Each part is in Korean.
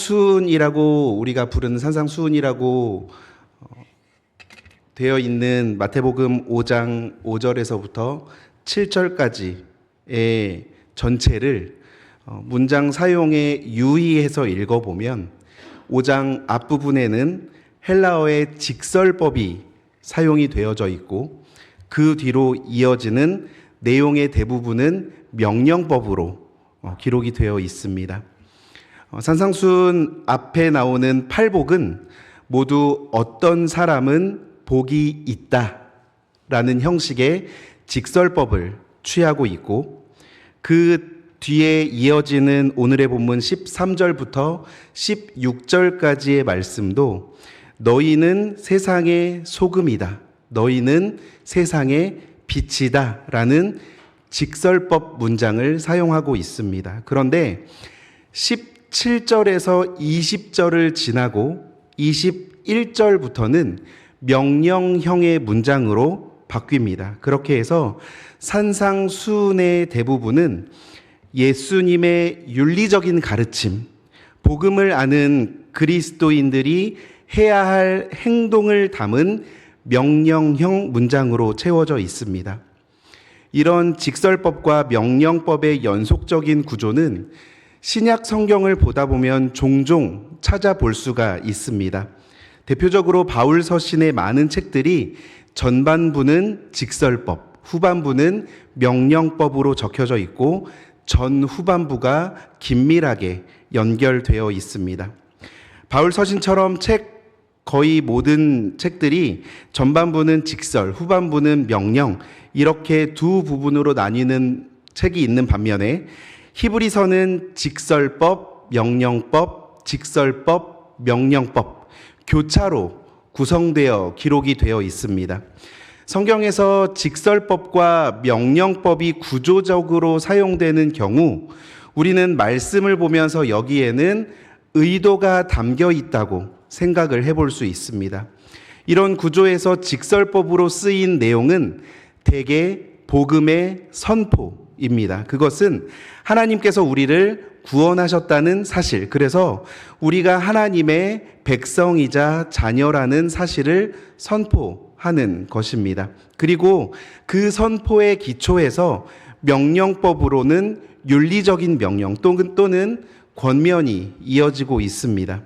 산상수훈이라고 우리가 부르는 산상수훈이라고 되어 있는 마태복음 5장 5절에서부터 7절까지의 전체를 문장 사용에 유의해서 읽어보면 5장 앞부분에는 헬라어의 직설법이 사용이 되어져 있고 그 뒤로 이어지는 내용의 대부분은 명령법으로 기록이 되어 있습니다. 산상수훈 앞에 나오는 팔복은 모두 어떤 사람은 복이 있다라는 형식의 직설법을 취하고 있고 그 뒤에 이어지는 오늘의 본문 13절부터 16절까지의 말씀도 너희는 세상의 소금이다. 너희는 세상의 빛이다. 라는 직설법 문장을 사용하고 있습니다. 그런데 17절에서 20절을 지나고 21절부터는 명령형의 문장으로 바뀝니다. 그렇게 해서 산상수훈의 대부분은 예수님의 윤리적인 가르침, 복음을 아는 그리스도인들이 해야 할 행동을 담은 명령형 문장으로 채워져 있습니다. 이런 직설법과 명령법의 연속적인 구조는 신약 성경을 보다 보면 종종 찾아볼 수가 있습니다. 대표적으로 바울 서신의 많은 책들이 전반부는 직설법, 후반부는 명령법으로 적혀져 있고 전 후반부가 긴밀하게 연결되어 있습니다. 바울 서신처럼 거의 모든 책들이 전반부는 직설, 후반부는 명령 이렇게 두 부분으로 나뉘는 책이 있는 반면에 히브리서는 직설법, 명령법, 직설법, 명령법 교차로 구성되어 기록이 되어 있습니다. 성경에서 직설법과 명령법이 구조적으로 사용되는 경우 우리는 말씀을 보면서 여기에는 의도가 담겨 있다고 생각을 해볼 수 있습니다. 이런 구조에서 직설법으로 쓰인 내용은 대개 복음의 선포입니다. 그것은 하나님께서 우리를 구원하셨다는 사실, 그래서 우리가 하나님의 백성이자 자녀라는 사실을 선포하는 것입니다. 그리고 그 선포의 기초에서 명령법으로는 윤리적인 명령 또는 권면이 이어지고 있습니다.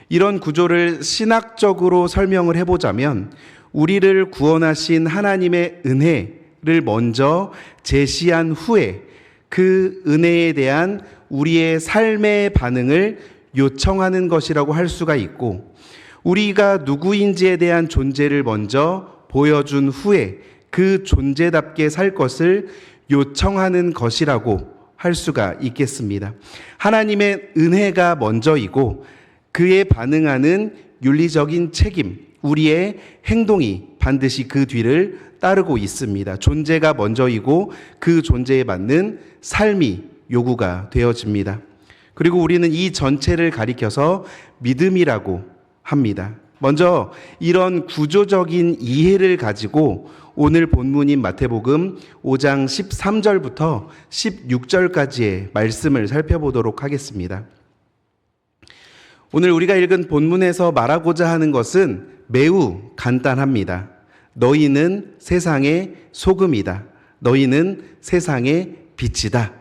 이런 구조를 신학적으로 설명을 해보자면 우리를 구원하신 하나님의 은혜를 먼저 제시한 후에 그 은혜에 대한 우리의 삶의 반응을 요청하는 것이라고 할 수가 있고 우리가 누구인지에 대한 존재를 먼저 보여준 후에 그 존재답게 살 것을 요청하는 것이라고 할 수가 있겠습니다. 하나님의 은혜가 먼저이고 그에 반응하는 윤리적인 책임, 우리의 행동이 반드시 그 뒤를 따르고 있습니다. 존재가 먼저이고 그 존재에 맞는 삶이 요구가 되어집니다. 그리고 우리는 이 전체를 가리켜서 믿음이라고 합니다. 먼저 이런 구조적인 이해를 가지고 오늘 본문인 마태복음 5장 13절부터 16절까지의 말씀을 살펴보도록 하겠습니다. 오늘 우리가 읽은 본문에서 말하고자 하는 것은 매우 간단합니다. 너희는 세상의 소금이다. 너희는 세상의 빛이다.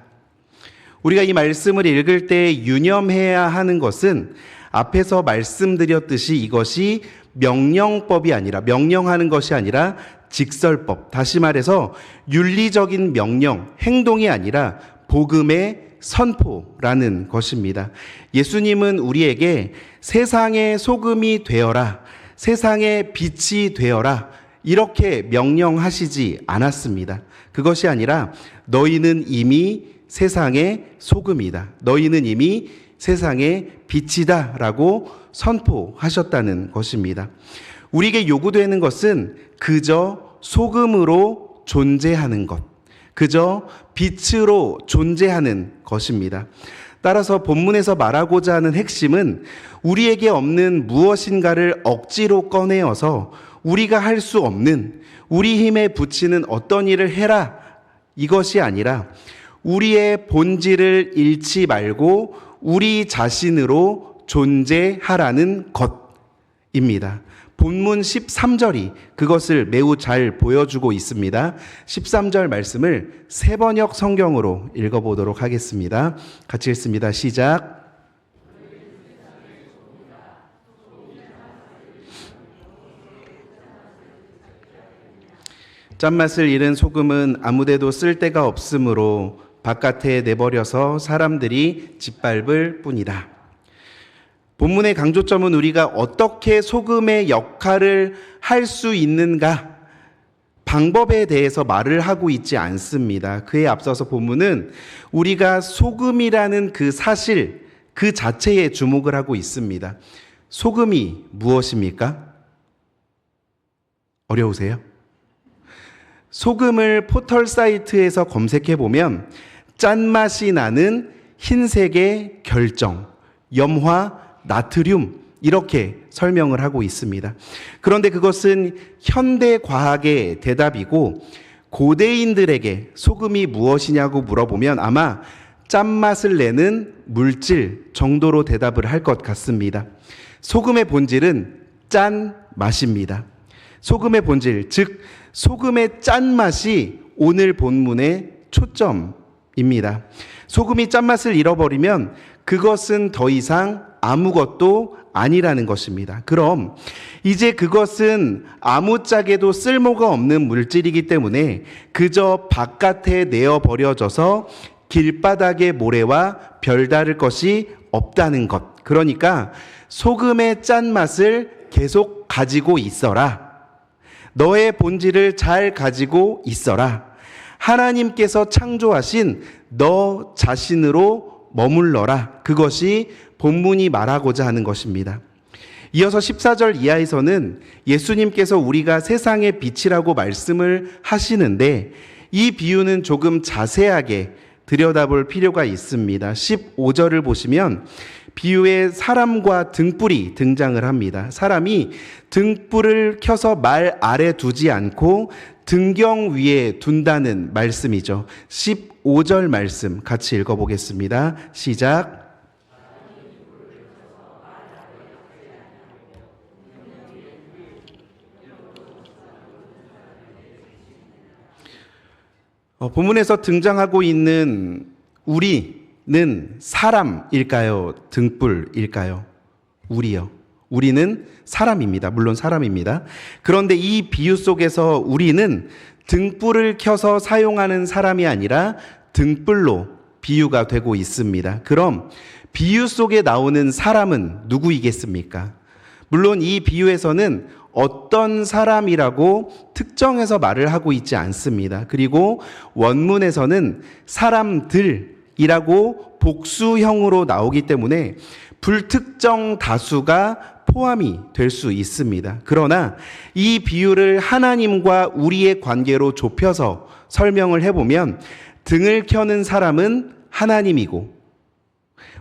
우리가 이 말씀을 읽을 때 유념해야 하는 것은 앞에서 말씀드렸듯이 이것이 명령법이 아니라 명령하는 것이 아니라 직설법, 다시 말해서 윤리적인 명령, 행동이 아니라 복음의 선포라는 것입니다. 예수님은 우리에게 세상의 소금이 되어라, 세상의 빛이 되어라 이렇게 명령하시지 않았습니다. 그것이 아니라 너희는 이미 세상의 소금이다. 너희는 이미 세상의 빛이다 라고 선포하셨다는 것입니다. 우리에게 요구되는 것은 그저 소금으로 존재하는 것, 그저 빛으로 존재하는 것입니다. 따라서 본문에서 말하고자 하는 핵심은 우리에게 없는 무엇인가를 억지로 꺼내어서 우리가 할 수 없는 우리 힘에 붙이는 어떤 일을 해라 이것이 아니라 우리의 본질을 잃지 말고 우리 자신으로 존재하라는 것입니다. 본문 13절이 그것을 매우 잘 보여주고 있습니다. 13절 말씀을 세번역 성경으로 읽어보도록 하겠습니다. 같이 읽습니다. 시작. 짠맛을 잃은 소금은 아무데도 쓸 데가 없으므로 바깥에 내버려서 사람들이 짓밟을 뿐이다. 본문의 강조점은 우리가 어떻게 소금의 역할을 할 수 있는가 방법에 대해서 말을 하고 있지 않습니다. 그에 앞서서 본문은 우리가 소금이라는 그 사실 그 자체에 주목을 하고 있습니다. 소금이 무엇입니까? 어려우세요? 소금을 포털 사이트에서 검색해 보면 짠맛이 나는 흰색의 결정, 염화, 나트륨 이렇게 설명을 하고 있습니다. 그런데 그것은 현대 과학의 대답이고 고대인들에게 소금이 무엇이냐고 물어보면 아마 짠맛을 내는 물질 정도로 대답을 할 것 같습니다. 소금의 본질은 짠맛입니다. 소금의 본질, 즉 소금의 짠맛이 오늘 본문의 초점입니다. 소금이 짠맛을 잃어버리면 그것은 더 이상 아무것도 아니라는 것입니다. 그럼 이제 그것은 아무짝에도 쓸모가 없는 물질이기 때문에 그저 바깥에 내어버려져서 길바닥의 모래와 별다를 것이 없다는 것. 그러니까 소금의 짠맛을 계속 가지고 있어라. 너의 본질을 잘 가지고 있어라. 하나님께서 창조하신 너 자신으로 머물러라. 그것이 본문이 말하고자 하는 것입니다. 이어서 14절 이하에서는 예수님께서 우리가 세상의 빛이라고 말씀을 하시는데 이 비유는 조금 자세하게 들여다볼 필요가 있습니다. 15절을 보시면 비유에 사람과 등불이 등장을 합니다. 사람이 등불을 켜서 말 아래 두지 않고 등경 위에 둔다는 말씀이죠. 15절 말씀 같이 읽어보겠습니다. 시작. 본문에서 등장하고 있는 우리는 사람일까요? 등불일까요? 우리요. 우리는 사람입니다. 물론 사람입니다. 그런데 이 비유 속에서 우리는 등불을 켜서 사용하는 사람이 아니라 등불로 비유가 되고 있습니다. 그럼 비유 속에 나오는 사람은 누구이겠습니까? 물론 이 비유에서는 어떤 사람이라고 특정해서 말을 하고 있지 않습니다. 그리고 원문에서는 사람들이라고 복수형으로 나오기 때문에 불특정 다수가 포함이 될 수 있습니다. 그러나 이 비유를 하나님과 우리의 관계로 좁혀서 설명을 해보면 등을 켜는 사람은 하나님이고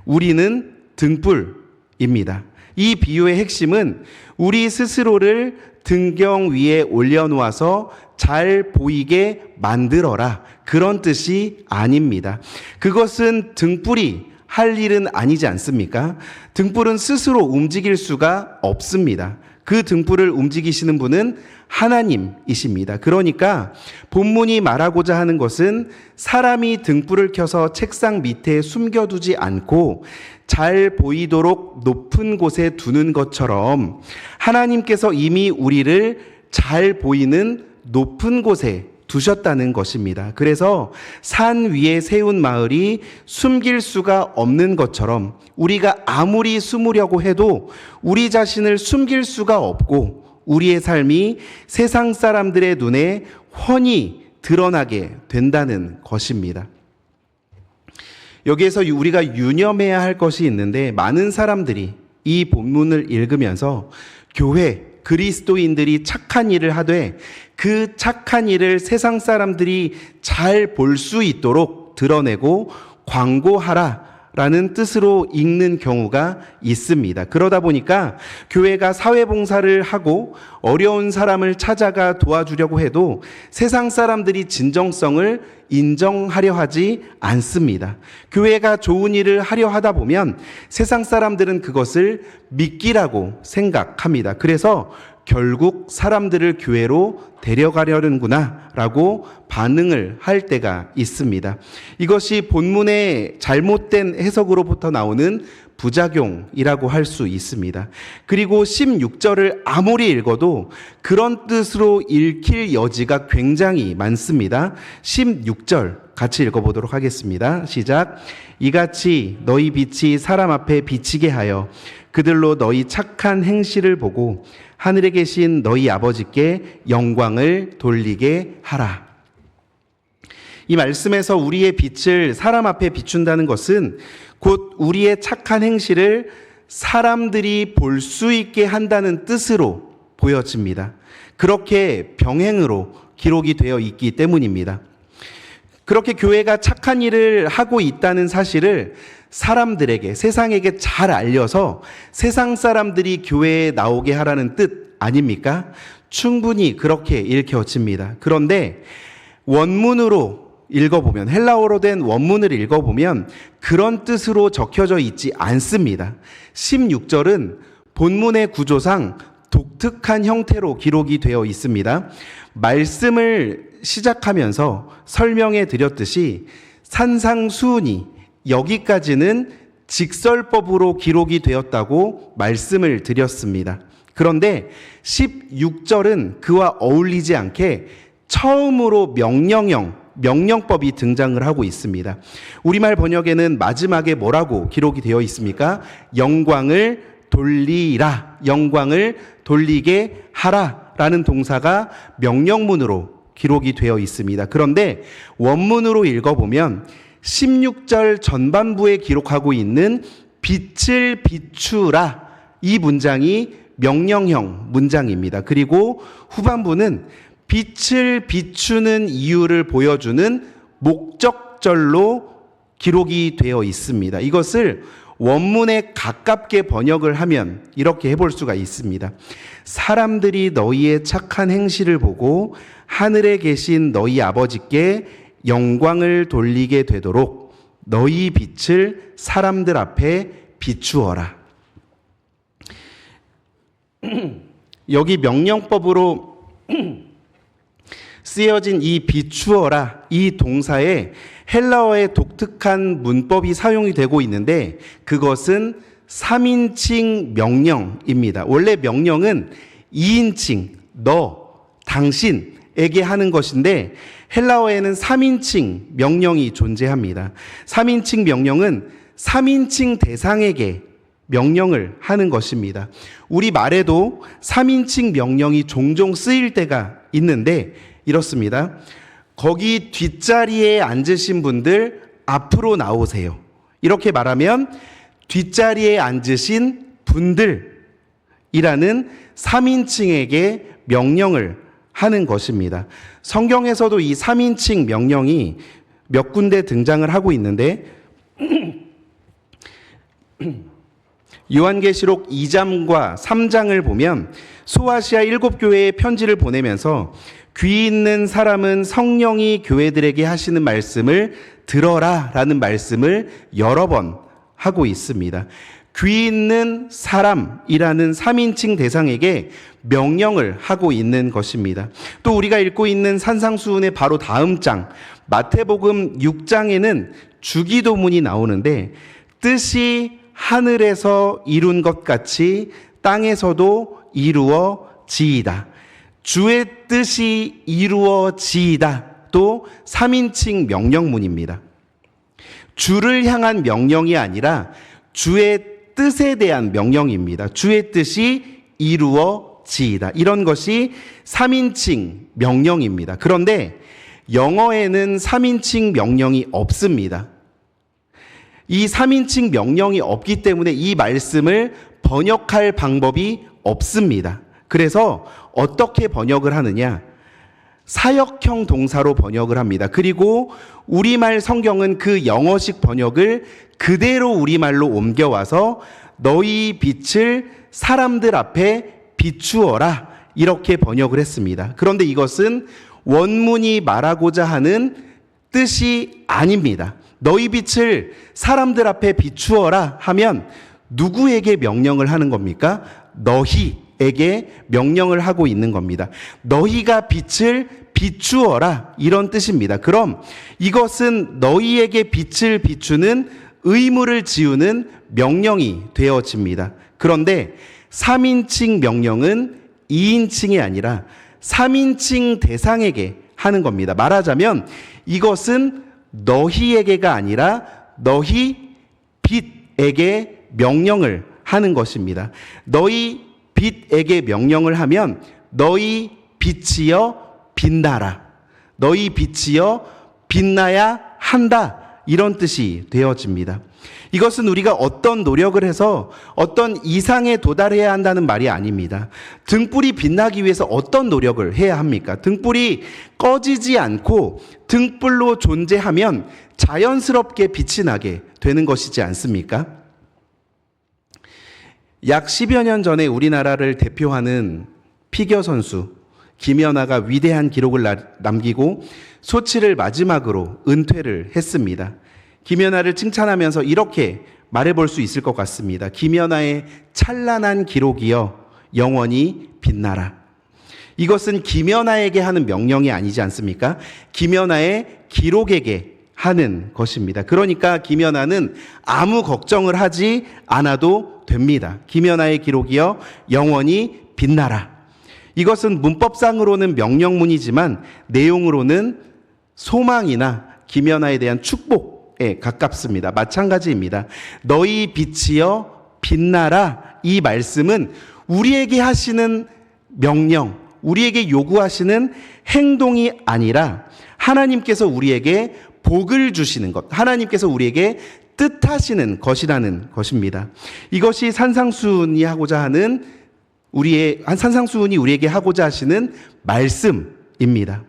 우리는 등불입니다. 이 비유의 핵심은 우리 스스로를 등경 위에 올려놓아서 잘 보이게 만들어라. 그런 뜻이 아닙니다. 그것은 등불이 할 일은 아니지 않습니까? 등불은 스스로 움직일 수가 없습니다. 그 등불을 움직이시는 분은 하나님이십니다. 그러니까 본문이 말하고자 하는 것은 사람이 등불을 켜서 책상 밑에 숨겨두지 않고 잘 보이도록 높은 곳에 두는 것처럼 하나님께서 이미 우리를 잘 보이는 높은 곳에 두셨다는 것입니다. 그래서 산 위에 세운 마을이 숨길 수가 없는 것처럼 우리가 아무리 숨으려고 해도 우리 자신을 숨길 수가 없고 우리의 삶이 세상 사람들의 눈에 훤히 드러나게 된다는 것입니다. 여기에서 우리가 유념해야 할 것이 있는데 많은 사람들이 이 본문을 읽으면서 교회, 그리스도인들이 착한 일을 하되 그 착한 일을 세상 사람들이 잘 볼 수 있도록 드러내고 광고하라 라는 뜻으로 읽는 경우가 있습니다. 그러다 보니까 교회가 사회봉사를 하고 어려운 사람을 찾아가 도와주려고 해도 세상 사람들이 진정성을 인정하려 하지 않습니다. 교회가 좋은 일을 하려 하다 보면 세상 사람들은 그것을 미끼라고 생각합니다. 그래서 결국 사람들을 교회로 데려가려는구나 라고 반응을 할 때가 있습니다. 이것이 본문의 잘못된 해석으로부터 나오는 부작용이라고 할 수 있습니다. 그리고 16절을 아무리 읽어도 그런 뜻으로 읽힐 여지가 굉장히 많습니다. 16절 같이 읽어보도록 하겠습니다. 시작. 이같이 너희 빛이 사람 앞에 비치게 하여 그들로 너희 착한 행실을 보고 하늘에 계신 너희 아버지께 영광을 돌리게 하라. 이 말씀에서 우리의 빛을 사람 앞에 비춘다는 것은 곧 우리의 착한 행실을 사람들이 볼 수 있게 한다는 뜻으로 보여집니다. 그렇게 병행으로 기록이 되어 있기 때문입니다. 그렇게 교회가 착한 일을 하고 있다는 사실을 사람들에게, 세상에게 잘 알려서 세상 사람들이 교회에 나오게 하라는 뜻 아닙니까? 충분히 그렇게 읽혀집니다. 그런데 원문으로 읽어보면, 헬라어로 된 원문을 읽어보면 그런 뜻으로 적혀져 있지 않습니다. 16절은 본문의 구조상 독특한 형태로 기록이 되어 있습니다. 말씀을 시작하면서 설명해 드렸듯이 산상수훈이 여기까지는 직설법으로 기록이 되었다고 말씀을 드렸습니다. 그런데 16절은 그와 어울리지 않게 처음으로 명령법이 등장을 하고 있습니다. 우리말 번역에는 마지막에 뭐라고 기록이 되어 있습니까? 영광을 돌리라, 영광을 돌리게 하라 라는 동사가 명령문으로 기록이 되어 있습니다. 그런데 원문으로 읽어보면 16절 전반부에 기록하고 있는 빛을 비추라, 이 문장이 명령형 문장입니다. 그리고 후반부는 빛을 비추는 이유를 보여주는 목적절로 기록이 되어 있습니다. 이것을 원문에 가깝게 번역을 하면 이렇게 해볼 수가 있습니다. 사람들이 너희의 착한 행실을 보고 하늘에 계신 너희 아버지께 영광을 돌리게 되도록 너희 빛을 사람들 앞에 비추어라. 여기 명령법으로 쓰여진 이 비추어라, 이 동사에 헬라어의 독특한 문법이 사용이 되고 있는데 그것은 3인칭 명령입니다. 원래 명령은 2인칭, 너, 당신에게 하는 것인데 헬라어에는 3인칭 명령이 존재합니다. 3인칭 명령은 3인칭 대상에게 명령을 하는 것입니다. 우리 말에도 3인칭 명령이 종종 쓰일 때가 있는데 이렇습니다. 거기 뒷자리에 앉으신 분들 앞으로 나오세요. 이렇게 말하면 뒷자리에 앉으신 분들이라는 3인칭에게 명령을 하는 것입니다. 성경에서도 이 3인칭 명령이 몇 군데 등장을 하고 있는데 요한계시록 2장과 3장을 보면 소아시아 7교회에 편지를 보내면서 귀 있는 사람은 성령이 교회들에게 하시는 말씀을 들어라 라는 말씀을 여러 번 하고 있습니다. 귀 있는 사람이라는 3인칭 대상에게 명령을 하고 있는 것입니다. 또 우리가 읽고 있는 산상수훈의 바로 다음 장 마태복음 6장에는 주기도문이 나오는데 뜻이 하늘에서 이룬 것 같이 땅에서도 이루어지이다. 주의 뜻이 이루어지이다. 또 3인칭 명령문입니다. 주를 향한 명령이 아니라 주의 뜻에 대한 명령입니다. 주의 뜻이 이루어지이다. 이런 것이 3인칭 명령입니다. 그런데 영어에는 3인칭 명령이 없습니다. 이 3인칭 명령이 없기 때문에 이 말씀을 번역할 방법이 없습니다. 그래서 어떻게 번역을 하느냐? 사역형 동사로 번역을 합니다. 그리고 우리말 성경은 그 영어식 번역을 그대로 우리말로 옮겨와서 너희 빛을 사람들 앞에 비추어라 이렇게 번역을 했습니다. 그런데 이것은 원문이 말하고자 하는 뜻이 아닙니다. 너희 빛을 사람들 앞에 비추어라 하면 누구에게 명령을 하는 겁니까? 너희에게 명령을 하고 있는 겁니다. 너희가 빛을 비추어라 이런 뜻입니다. 그럼 이것은 너희에게 빛을 비추는 의무를 지우는 명령이 되어집니다. 그런데 3인칭 명령은 2인칭이 아니라 3인칭 대상에게 하는 겁니다. 말하자면 이것은 너희에게가 아니라 너희 빛에게 명령을 하는 것입니다. 너희 빛에게 명령을 하면 너희 빛이여 빛나라. 너희 빛이여 빛나야 한다. 이런 뜻이 되어집니다. 이것은 우리가 어떤 노력을 해서 어떤 이상에 도달해야 한다는 말이 아닙니다. 등불이 빛나기 위해서 어떤 노력을 해야 합니까? 등불이 꺼지지 않고 등불로 존재하면 자연스럽게 빛이 나게 되는 것이지 않습니까? 약 10여 년 전에 우리나라를 대표하는 피겨 선수 김연아가 위대한 기록을 남기고 소치를 마지막으로 은퇴를 했습니다. 김연아를 칭찬하면서 이렇게 말해볼 수 있을 것 같습니다. 김연아의 찬란한 기록이여 영원히 빛나라. 이것은 김연아에게 하는 명령이 아니지 않습니까? 김연아의 기록에게 하는 것입니다. 그러니까 김연아는 아무 걱정을 하지 않아도 됩니다. 김연아의 기록이여 영원히 빛나라. 이것은 문법상으로는 명령문이지만 내용으로는 소망이나 김연아에 대한 축복에 가깝습니다. 마찬가지입니다. 너희 빛이여 빛나라. 이 말씀은 우리에게 하시는 명령, 우리에게 요구하시는 행동이 아니라 하나님께서 우리에게 복을 주시는 것, 하나님께서 우리에게 뜻하시는 것이라는 것입니다. 이것이 산상수훈이 하고자 하는 산상수훈이 우리에게 하고자 하시는 말씀입니다.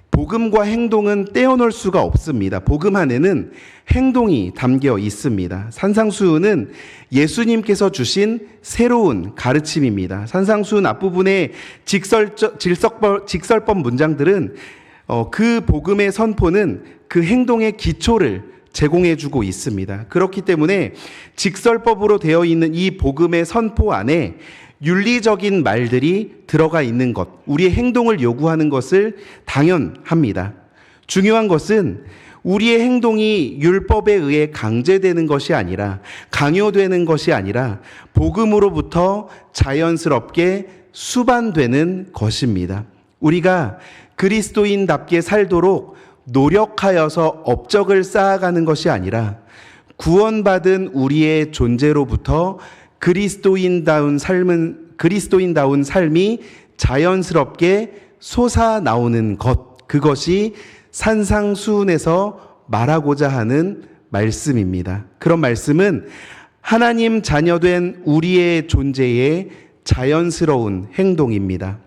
복음과 행동은 떼어놓을 수가 없습니다. 복음 안에는 행동이 담겨 있습니다. 산상수훈은 예수님께서 주신 새로운 가르침입니다. 산상수훈 앞부분의 직설법 문장들은 그 복음의 선포는 그 행동의 기초를 제공해주고 있습니다. 그렇기 때문에 직설법으로 되어 있는 이 복음의 선포 안에 윤리적인 말들이 들어가 있는 것, 우리의 행동을 요구하는 것을 당연합니다. 중요한 것은 우리의 행동이 율법에 의해 강제되는 것이 아니라, 강요되는 것이 아니라 복음으로부터 자연스럽게 수반되는 것입니다. 우리가 그리스도인답게 살도록 노력하여서 업적을 쌓아가는 것이 아니라 구원받은 우리의 존재로부터 그리스도인다운 삶이 자연스럽게 솟아나오는 것, 그것이 산상수훈에서 말하고자 하는 말씀입니다. 그런 말씀은 하나님 자녀된 우리의 존재의 자연스러운 행동입니다.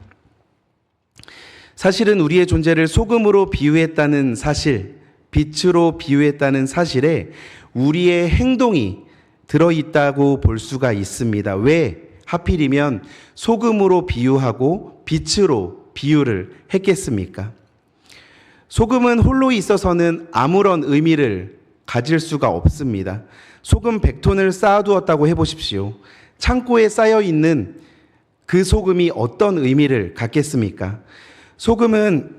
사실은 우리의 존재를 소금으로 비유했다는 사실, 빛으로 비유했다는 사실에 우리의 행동이 들어있다고 볼 수가 있습니다. 왜 하필이면 소금으로 비유하고 빛으로 비유를 했겠습니까? 소금은 홀로 있어서는 아무런 의미를 가질 수가 없습니다. 소금 100톤을 쌓아두었다고 해보십시오. 창고에 쌓여있는 그 소금이 어떤 의미를 갖겠습니까? 소금은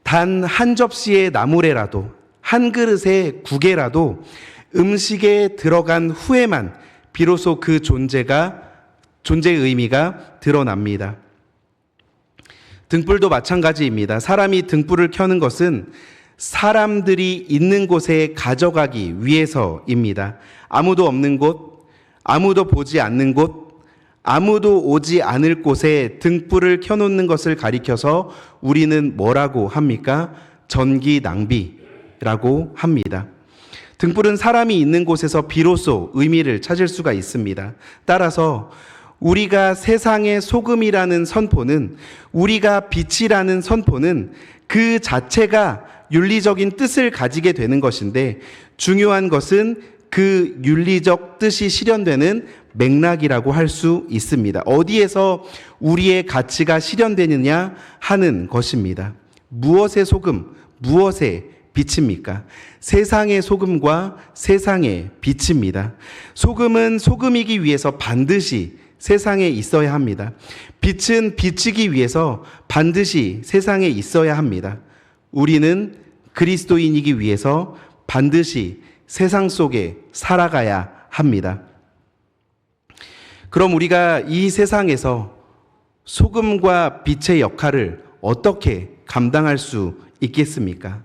단 한 접시의 나물에라도, 한 그릇의 국에라도 음식에 들어간 후에만 비로소 그 존재의 의미가 드러납니다. 등불도 마찬가지입니다. 사람이 등불을 켜는 것은 사람들이 있는 곳에 가져가기 위해서입니다. 아무도 없는 곳, 아무도 보지 않는 곳, 아무도 오지 않을 곳에 등불을 켜놓는 것을 가리켜서 우리는 뭐라고 합니까? 전기 낭비라고 합니다. 등불은 사람이 있는 곳에서 비로소 의미를 찾을 수가 있습니다. 따라서 우리가 세상의 소금이라는 선포는, 우리가 빛이라는 선포는 그 자체가 윤리적인 뜻을 가지게 되는 것인데, 중요한 것은 그 윤리적 뜻이 실현되는 맥락이라고 할 수 있습니다. 어디에서 우리의 가치가 실현되느냐 하는 것입니다. 무엇의 소금, 무엇의 빛입니까? 세상의 소금과 세상의 빛입니다. 소금은 소금이기 위해서 반드시 세상에 있어야 합니다. 빛은 비치기 위해서 반드시 세상에 있어야 합니다. 우리는 그리스도인이기 위해서 반드시 세상 속에 살아가야 합니다. 그럼 우리가 이 세상에서 소금과 빛의 역할을 어떻게 감당할 수 있겠습니까?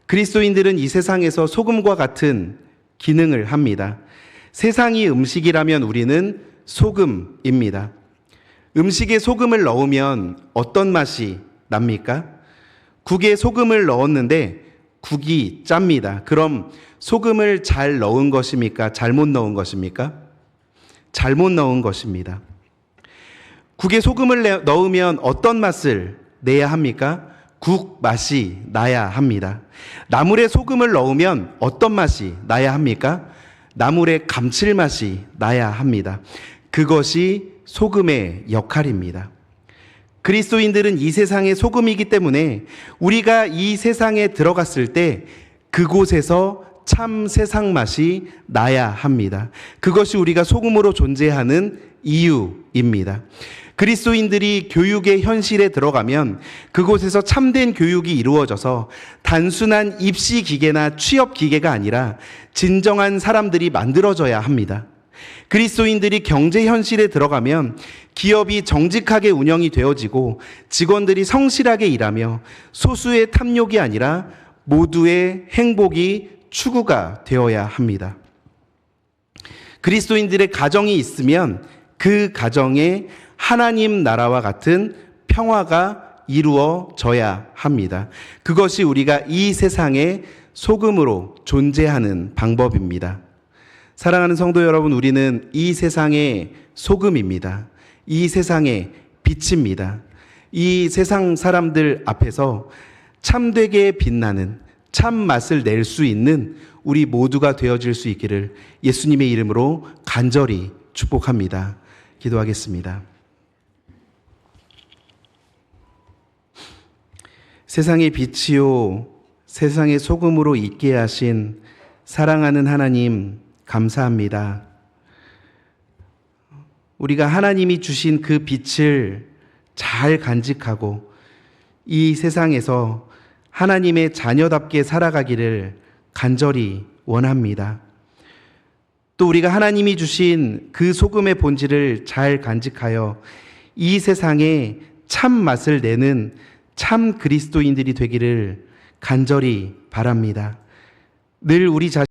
그리스도인들은 이 세상에서 소금과 같은 기능을 합니다. 세상이 음식이라면 우리는 소금입니다. 음식에 소금을 넣으면 어떤 맛이 납니까? 국에 소금을 넣었는데 국이 짭니다. 그럼 소금을 잘 넣은 것입니까? 잘못 넣은 것입니까? 잘못 넣은 것입니다. 국에 소금을 넣으면 어떤 맛을 내야 합니까? 국 맛이 나야 합니다. 나물에 소금을 넣으면 어떤 맛이 나야 합니까? 나물의 감칠맛이 나야 합니다. 그것이 소금의 역할입니다. 그리스도인들은 이 세상의 소금이기 때문에 우리가 이 세상에 들어갔을 때 그곳에서 참 세상 맛이 나야 합니다. 그것이 우리가 소금으로 존재하는 이유입니다. 그리스도인들이 교육의 현실에 들어가면 그곳에서 참된 교육이 이루어져서 단순한 입시 기계나 취업 기계가 아니라 진정한 사람들이 만들어져야 합니다. 그리스도인들이 경제 현실에 들어가면 기업이 정직하게 운영이 되어지고 직원들이 성실하게 일하며 소수의 탐욕이 아니라 모두의 행복이 추구가 되어야 합니다. 그리스도인들의 가정이 있으면 그 가정에 하나님 나라와 같은 평화가 이루어져야 합니다. 그것이 우리가 이 세상의 소금으로 존재하는 방법입니다. 사랑하는 성도 여러분, 우리는 이 세상의 소금입니다. 이 세상의 빛입니다. 이 세상 사람들 앞에서 참되게 빛나는 참 맛을 낼 수 있는 우리 모두가 되어질 수 있기를 예수님의 이름으로 간절히 축복합니다. 기도하겠습니다. 세상의 빛이요 세상의 소금으로 있게 하신 사랑하는 하나님, 감사합니다. 우리가 하나님이 주신 그 빛을 잘 간직하고 이 세상에서 하나님의 자녀답게 살아가기를 간절히 원합니다. 또 우리가 하나님이 주신 그 소금의 본질을 잘 간직하여 이 세상에 참 맛을 내는 참 그리스도인들이 되기를 간절히 바랍니다. 늘 우리 자신